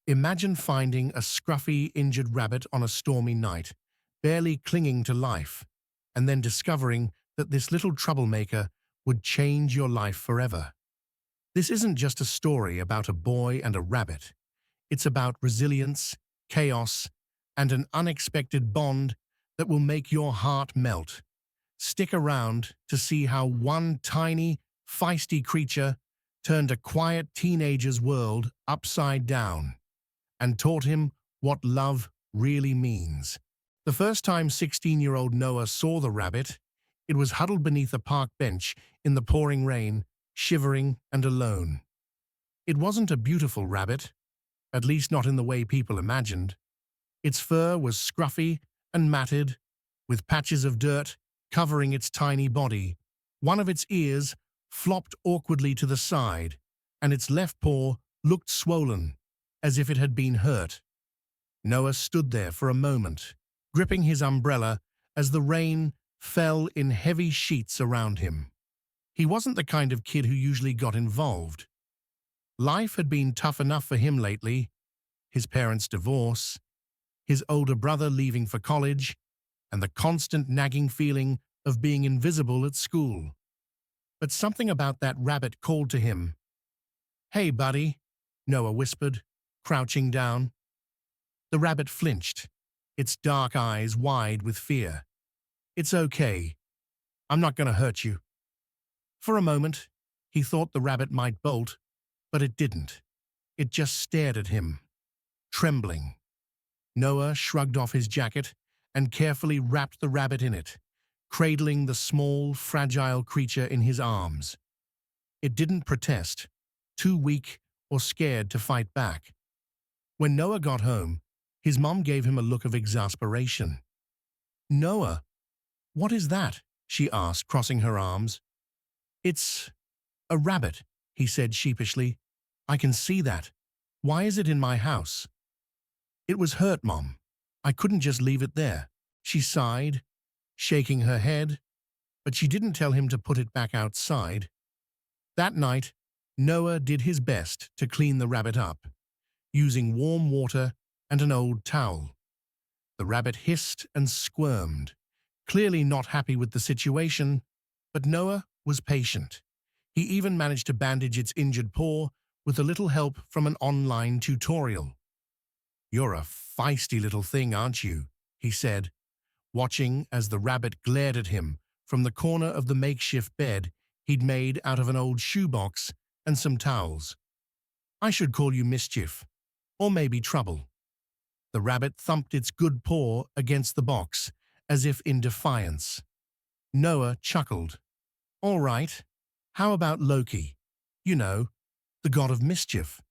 Imagine finding a scruffy, injured rabbit on a stormy night, barely clinging to life, and then discovering that this little troublemaker would change your life forever. This isn't just a story about a boy and a rabbit. It's about resilience, chaos, and an unexpected bond that will make your heart melt. Stick around to see how one tiny, feisty creature turned a quiet teenager's world upside down and taught him what love really means. The first time 16-year-old Noah saw the rabbit, it was huddled beneath a park bench in the pouring rain, shivering and alone. It wasn't a beautiful rabbit, at least not in the way people imagined. Its fur was scruffy and matted, with patches of dirt covering its tiny body. One of its ears flopped awkwardly to the side, and its left paw looked swollen, as if it had been hurt. Noah stood there for a moment, gripping his umbrella as the rain fell in heavy sheets around him. He wasn't the kind of kid who usually got involved. Life had been tough enough for him lately. His parents' divorce, his older brother leaving for college, and the constant nagging feeling of being invisible at school. But something about that rabbit called to him. "Hey, buddy," Noah whispered, crouching down. The rabbit flinched, its dark eyes wide with fear. "It's okay. I'm not going to hurt you." For a moment, he thought the rabbit might bolt, but it didn't. It just stared at him, trembling. Noah shrugged off his jacket and carefully wrapped the rabbit in it, cradling the small, fragile creature in his arms. It didn't protest, too weak or scared to fight back. When Noah got home, his mom gave him a look of exasperation. "Noah, what is that?" she asked, crossing her arms. "It's a rabbit," he said sheepishly. "I can see that. Why is it in my house?" "It was hurt, Mom. I couldn't just leave it there." She sighed, shaking her head, but she didn't tell him to put it back outside. That night, Noah did his best to clean the rabbit up, using warm water and an old towel. The rabbit hissed and squirmed, clearly not happy with the situation, but Noah was patient. He even managed to bandage its injured paw with a little help from an online tutorial. "You're a feisty little thing, aren't you?" he said, watching as the rabbit glared at him from the corner of the makeshift bed he'd made out of an old shoebox and some towels. "I should call you Mischief, or maybe Trouble." The rabbit thumped its good paw against the box, as if in defiance. Noah chuckled. "All right, how about Loki? You know, the god of mischief."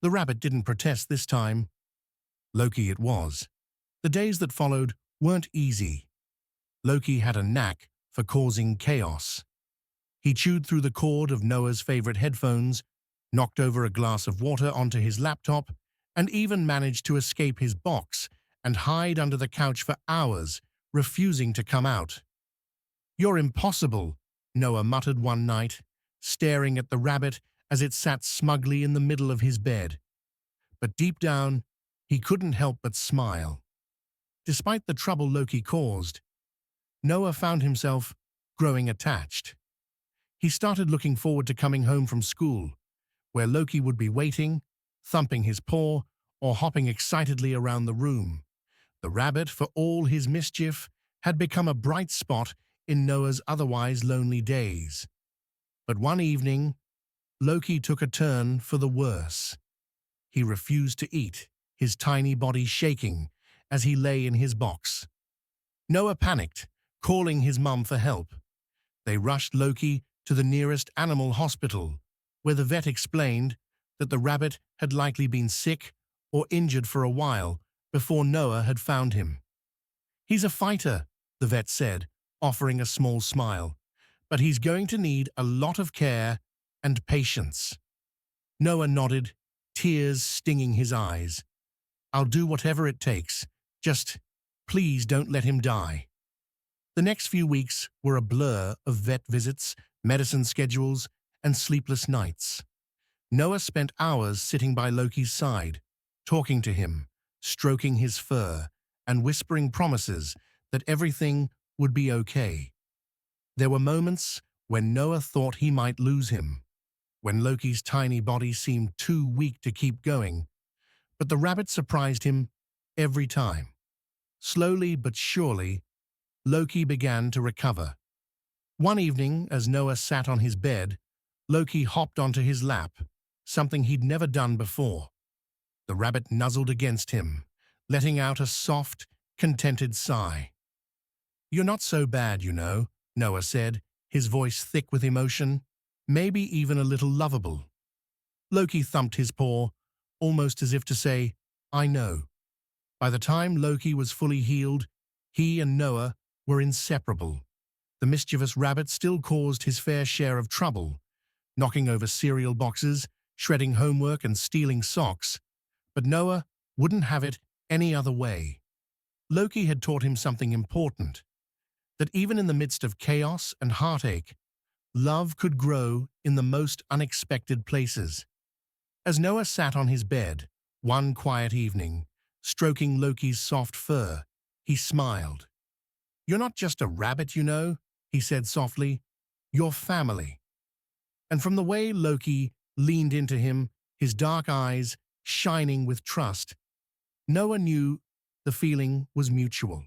The rabbit didn't protest this time. Loki it was. The days that followed weren't easy. Loki had a knack for causing chaos. He chewed through the cord of Noah's favorite headphones, knocked over a glass of water onto his laptop, and even managed to escape his box and hide under the couch for hours, refusing to come out. "You're impossible," Noah muttered one night, staring at the rabbit as it sat smugly in the middle of his bed. But deep down, he couldn't help but smile. Despite the trouble Loki caused, Noah found himself growing attached. He started looking forward to coming home from school, where Loki would be waiting, thumping his paw, or hopping excitedly around the room. The rabbit, for all his mischief, had become a bright spot in Noah's otherwise lonely days. But one evening, Loki took a turn for the worse. He refused to eat, his tiny body shaking as he lay in his box. Noah panicked, calling his mum for help. They rushed Loki to the nearest animal hospital, where the vet explained that the rabbit had likely been sick or injured for a while before Noah had found him. "He's a fighter," the vet said, offering a small smile, "but he's going to need a lot of care and patience." Noah nodded, tears stinging his eyes. "I'll do whatever it takes. Just, please don't let him die." The next few weeks were a blur of vet visits, medicine schedules, and sleepless nights. Noah spent hours sitting by Loki's side, talking to him, stroking his fur, and whispering promises that everything would be okay. There were moments when Noah thought he might lose him, when Loki's tiny body seemed too weak to keep going, but the rabbit surprised him every time. Slowly but surely, Loki began to recover. One evening, as Noah sat on his bed, Loki hopped onto his lap, something he'd never done before. The rabbit nuzzled against him, letting out a soft, contented sigh. "You're not so bad, you know," Noah said, his voice thick with emotion, maybe even a little lovable. Loki thumped his paw, almost as if to say, "I know." By the time Loki was fully healed, he and Noah were inseparable. The mischievous rabbit still caused his fair share of trouble, knocking over cereal boxes, shredding homework, and stealing socks. But Noah wouldn't have it any other way. Loki had taught him something important, that even in the midst of chaos and heartache, love could grow in the most unexpected places. As Noah sat on his bed, one quiet evening, stroking Loki's soft fur, he smiled. "You're not just a rabbit, you know," he said softly. "You're family." And from the way Loki leaned into him, his dark eyes shining with trust, Noah knew the feeling was mutual.